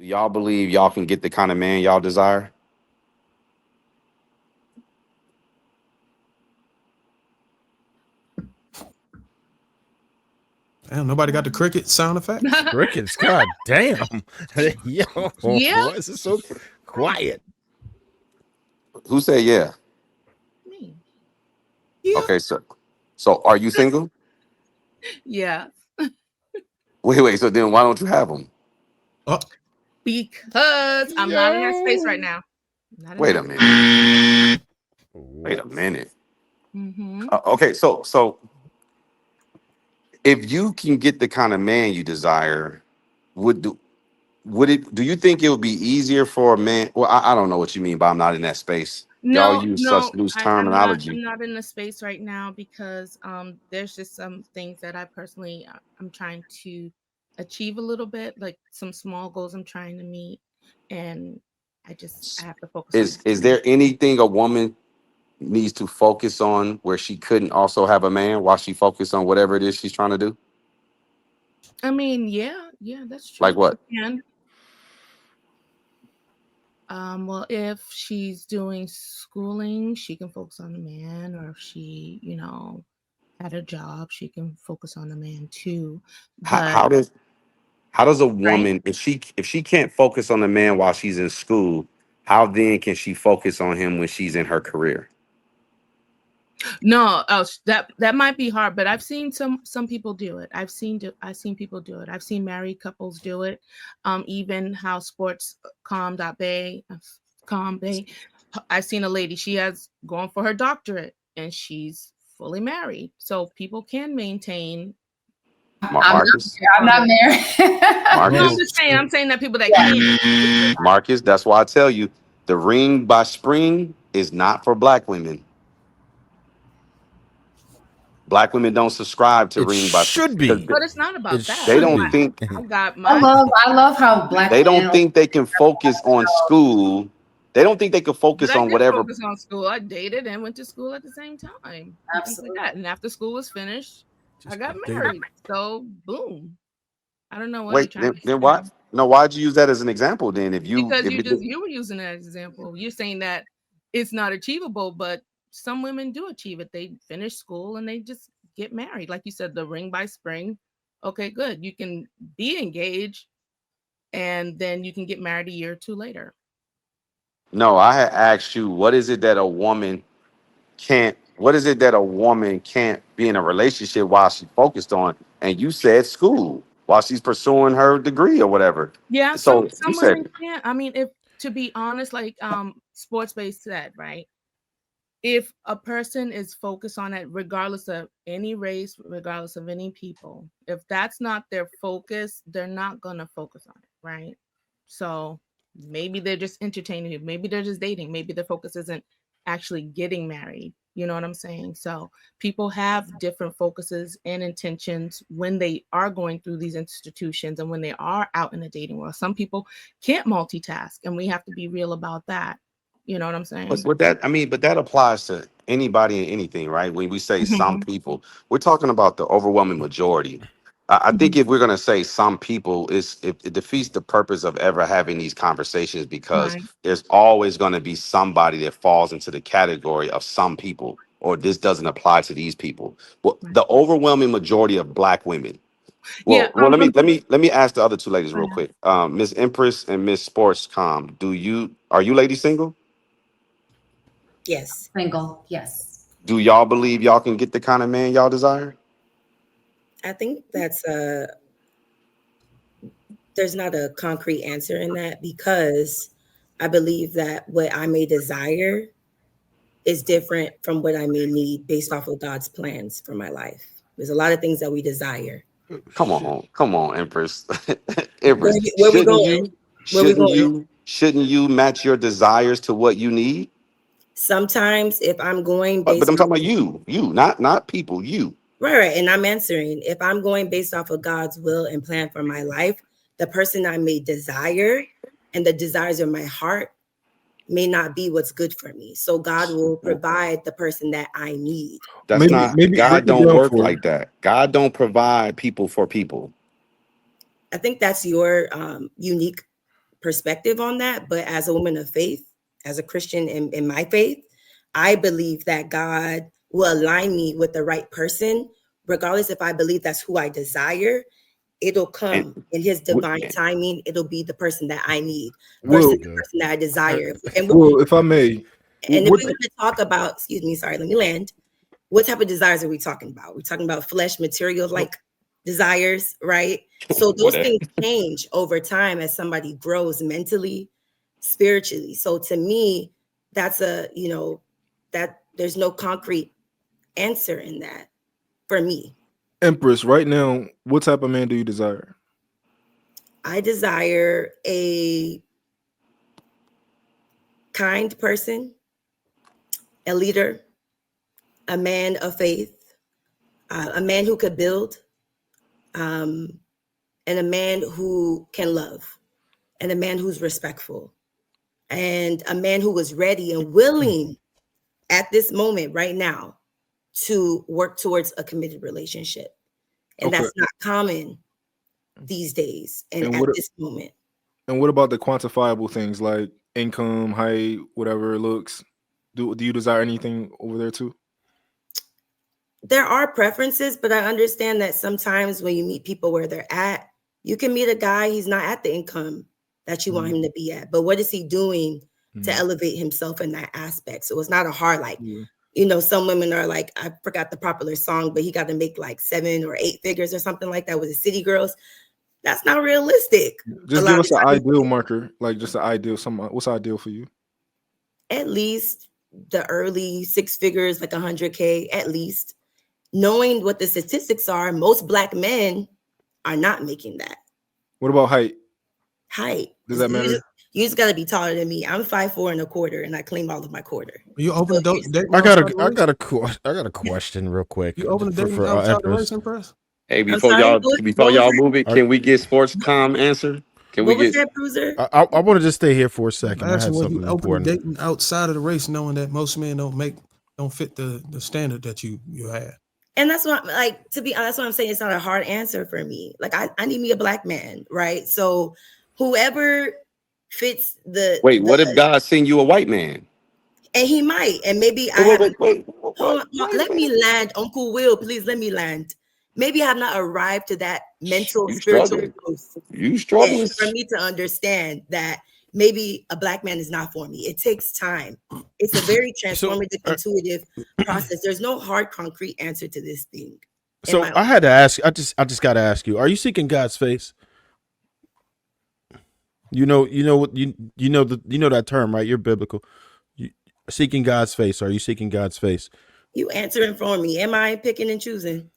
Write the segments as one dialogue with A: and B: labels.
A: Do y'all believe y'all can get the kind of man y'all desire?
B: Damn, nobody got the cricket sound effect.
C: Crickets, god damn. Yo,
D: Yeah.
C: why is it so quiet?
A: Who said yeah?
D: Me.
A: Okay, so are you single?
D: Yeah.
A: Wait. So then why don't you have them?
B: Oh,
D: Because I'm not in that space right now. Not in
A: Wait a
D: that.
A: minute. Wait a minute.
D: Mm-hmm.
A: Okay, so if you can get the kind of man you desire, would do would it? Do you think it would be easier for a man? Well, I don't know what you mean by I'm not in that space. Y'all
D: No,
A: use
D: no,
A: such loose
D: I'm not.
A: terminology.
D: I'm not in the space right now because there's just some things that I personally I'm trying to achieve a little bit, like some small goals I'm trying to meet, and I have to focus on
A: Is
D: that.
A: there anything a woman needs to focus on where she couldn't also have a man while she focused on whatever it is she's trying to do?
D: I mean, yeah, that's
A: Like
D: true. She
A: what?
D: can. Well, if she's doing schooling, she can focus on the man, or if she, at a job, she can focus on the man too.
A: How,
D: But
A: how does how does a
D: right?
A: woman if she can't focus on the man while she's in school, how then can she focus on him when she's in her career?
D: No, that might be hard, but I've seen some people do it. I've seen people do it. I've seen married couples do it. Even how sports calm bay. I've seen a lady. She has gone for her doctorate, and she's fully married. So people can maintain.
A: Marcus,
E: I'm not married.
D: No, I'm
A: Marcus,
D: just saying. I'm saying that people that
E: Yeah.
D: can.
A: Marcus. That's why I tell you, the ring by spring is not for black women. Black women don't subscribe to
C: It
A: ring by spring
C: should
A: because
C: be.
D: But it's not
C: It
D: about that.
A: they
C: should
A: don't
C: be.
A: think
D: I got
E: I
D: my.
E: love I love how black
A: they
E: men
A: don't think they can focus on school. They don't think they can
D: But
A: focus
D: I
A: on
D: did
A: whatever.
D: focus on school. I dated and went to school at the same time and things like
E: absolutely.
D: that. And after school was finished, I
B: just
D: got
B: updated.
D: married. So boom. I don't know what you're
A: Wait,
D: trying to
A: then
D: say.
A: why? No, why'd you use that as an example? Then if you
D: Because
A: if it,
D: you were using it as an example. You're saying that it's not achievable, but some women do achieve it. They finish school and they just get married. Like you said, the ring by spring. Okay, good. You can be engaged and then you can get married a year or two later.
A: no, I had asked you, what is it that a woman can't? What is it that a woman can't be in a relationship while she's focused on? And you said school while she's pursuing her degree or whatever.
D: Yeah,
A: So you
D: some women
A: said,
D: can't. I mean, if to be honest, like sports based said, right? If a person is focused on it, regardless of any race, regardless of any people, if that's not their focus, they're not gonna focus on it, right? So maybe they're just entertaining it, maybe they're just dating, maybe their focus isn't actually getting married. You know what I'm saying? So people have different focuses and intentions when they are going through these institutions and when they are out in the dating world. Some people can't multitask, and we have to be real about that. You know what I'm saying?
A: but that I mean, but that applies to anybody and anything, right? When we say some
D: Mhm.
A: people, we're talking about the overwhelming majority. I think
D: Mhm.
A: if we're gonna say some people, it defeats the purpose of ever having these conversations because
D: Right.
A: there's always going to be somebody that falls into the category of some people, or this doesn't apply to these people. Well,
D: Right.
A: the overwhelming majority of black women.
D: Yeah.
A: Well, let me
D: I'm
A: let me let me ask the other two ladies real
D: gonna-
A: quick. Miss Empress and Miss Sportscom, are you ladies single?
F: Yes,
E: Single, yes.
A: Do y'all believe y'all can get the kind of man y'all desire?
F: I think that's there's not a concrete answer in that because I believe that what I may desire is different from what I may need based off of God's plans for my life. There's a lot of things that we desire.
A: Come on, Empress.
F: Where,
A: Empress,
F: where we going? Where we going?
A: shouldn't you match your desires to what you need?
F: Sometimes if I'm going
A: But
F: based
A: I'm
F: off
A: talking about you, not people, you.
F: right, and I'm answering if I'm going based off of God's will and plan for my life, the person I may desire and the desires of my heart may not be what's good for me. So God will provide the person that I need.
A: That's
B: Maybe
A: not
B: maybe break
A: God
B: it
A: don't
B: down
A: work
B: for
A: like that. God don't provide people for people.
F: I think that's your unique perspective on that, but as a woman of faith, as a Christian in my faith, I believe that God will align me with the right person, regardless if I believe that's who I desire. It'll come in his divine timing. It'll be the person that I need versus
G: Well,
F: the person that I desire.
G: well, if I may,
F: And if
G: what,
F: we want to talk about, excuse me, sorry, let me land. What type of desires are we talking about? We're talking about flesh, material, like desires, right? So those things change over time as somebody grows mentally, spiritually. So to me, that's that there's no concrete answer in that for me.
G: Empress, right now, what type of man do you desire?
F: I desire a kind person, a leader, a man of faith, a man who could build, and a man who can love, and a man who's respectful, and a man who was ready and willing at this moment right now to work towards a committed relationship. And that's not common these days and at this moment.
G: And what about the quantifiable things like income, height, whatever it looks? Do you desire anything over there too?
F: There are preferences, but I understand that sometimes when you meet people where they're at, you can meet a guy, he's not at the income that you want him to be at. But what is he doing to elevate himself in that aspect? So it's not a hard, like, some women are like, I forgot the popular song, but he got to make like 7 or 8 figures or something like that with the city girls. That's not realistic.
G: Just give us an ideal marker, like just an ideal. What's ideal for you?
F: At least the early 6 figures, like 100K, at least. Knowing what the statistics are, most Black men are not making that.
G: What about height?
F: Height.
G: Does that matter?
F: You just got to be taller than me. I'm 5'4 1/4, and I claim all of my quarter.
B: You open the door.
C: I got a question real quick.
B: You open the dating outside the race, Empress?
A: Hey, before y'all move it, can we get sports com answer? Can we get
F: that, Bruiser?
C: I want to just stay here for a second. I had something
B: you
C: important.
B: open dating outside of the race, knowing that most men don't fit the standard that you had.
F: And that's what, like, to be honest, that's what I'm saying. It's not a hard answer for me. Like, I need me a Black man, right? So whoever fits the.
A: Wait, what if God send you a white man?
F: And he might, and maybe
A: wait.
F: Let me land, Uncle Will. Please let me land. Maybe I have not arrived to that mental, spiritual growth.
A: You struggling
F: for me to understand that maybe a Black man is not for me. It takes time. It's a very transformative, intuitive process. There's no hard, concrete answer to this thing.
C: So I had to ask. I just got to ask you: are you seeking God's face? You know that term, right? You're biblical. Seeking God's face. Are you seeking God's face?
F: You answering for me. Am I picking and choosing?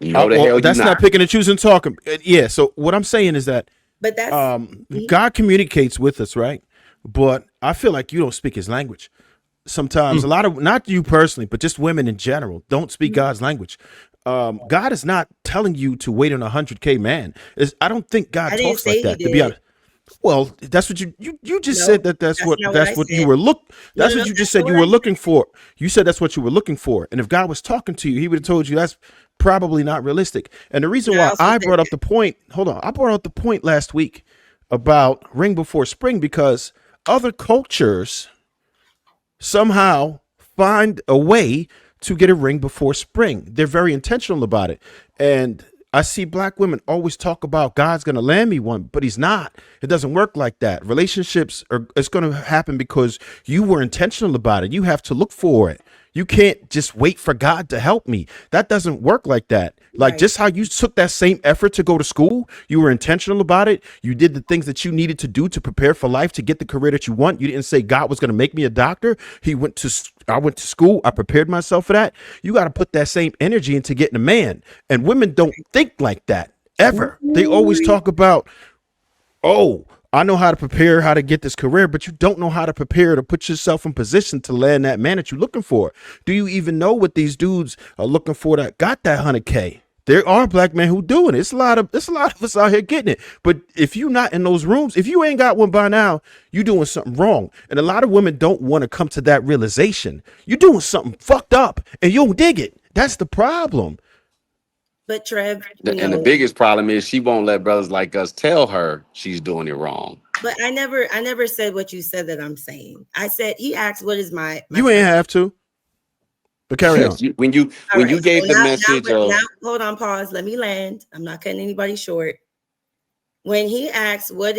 A: No, the hell
C: that's not picking and choosing. Talking. Yeah. So what I'm saying is that.
F: But that's
C: God communicates with us, right? But I feel like you don't speak his language. Sometimes a lot of, not you personally, but just women in general don't speak God's language. God is not telling you to wait on 100K man. I don't think God talks like that, to be honest. Well, that's what you just said that's what you were you just said you were looking for. You said that's what you were looking for. And if God was talking to you, he would have told you that's probably not realistic. And the reason why I brought up the point, I brought up the point last week about ring before spring, because other cultures somehow find a way to get a ring before spring. They're very intentional about it. And I see Black women always talk about God's going to land me one, but he's not. It doesn't work like that. Relationships it's going to happen because you were intentional about it. You have to look for it. You can't just wait for God to help me. That doesn't work like that. Like just how you took that same effort to go to school, you were intentional about it. You did the things that you needed to do to prepare for life, to get the career that you want. You didn't say God was going to make me a doctor. I went to school. I prepared myself for that. You got to put that same energy into getting a man. And women don't think like that ever. They always talk about, I know how to prepare, how to get this career, but you don't know how to prepare to put yourself in position to land that man that you're looking for. Do you even know what these dudes are looking for that got that 100K? There are Black men who doing it. It's a lot of us out here getting it. But if you're not in those rooms, if you ain't got one by now, you're doing something wrong. And a lot of women don't want to come to that realization. You're doing something fucked up and you don't dig it. That's the problem.
F: But Trev,
A: And the biggest problem is she won't let brothers like us tell her she's doing it wrong.
F: But I never said what you said that I'm saying. I said he asked, "What is my?"
C: You ain't have to. But carry on.
A: When you gave the message
F: now, hold on, pause. Let me land. I'm not cutting anybody short. When he asked, what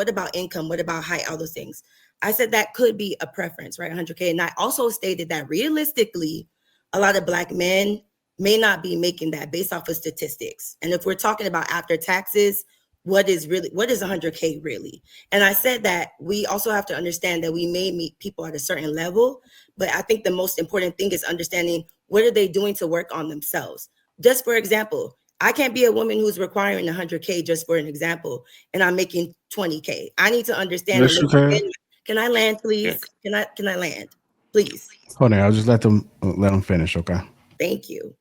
F: about income? What about height? All those things. I said that could be a preference, right? 100K. And I also stated that realistically, a lot of Black men may not be making that based off of statistics. And if we're talking about after taxes, what is 100K really? And I said that we also have to understand that we may meet people at a certain level, but I think the most important thing is understanding what are they doing to work on themselves. Just for example, I can't be a woman who's requiring 100K just for an example, and I'm making 20K. I need to understand.
H: Yes, you can.
F: Can I land, please? Can I land, please?
H: Hold on, I'll just let them finish, okay?
F: Thank you.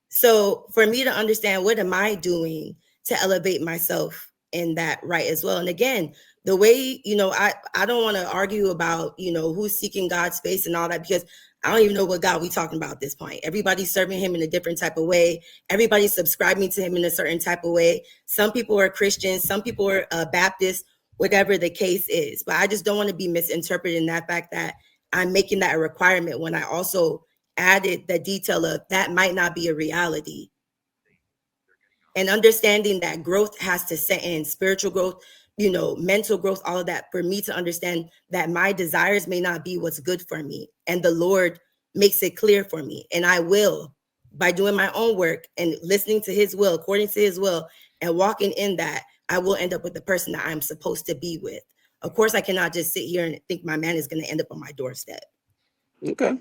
F: So for me to understand, what am I doing to elevate myself in that right as well? And again, the way, I don't want to argue about, who's seeking God's face and all that, because I don't even know what God we talking about at this point. Everybody's serving him in a different type of way. Everybody's subscribing to him in a certain type of way. Some people are Christians, some people are Baptists, whatever the case is. But I just don't want to be misinterpreted in that fact that I'm making that a requirement when I also added the detail of that might not be a reality. And understanding that growth has to set in, spiritual growth, mental growth, all of that, for me to understand that my desires may not be what's good for me. And the Lord makes it clear for me. And I will, by doing my own work and listening to his will, according to his will, and walking in that, I will end up with the person that I'm supposed to be with. Of course, I cannot just sit here and think my man is going to end up on my doorstep.
A: Okay.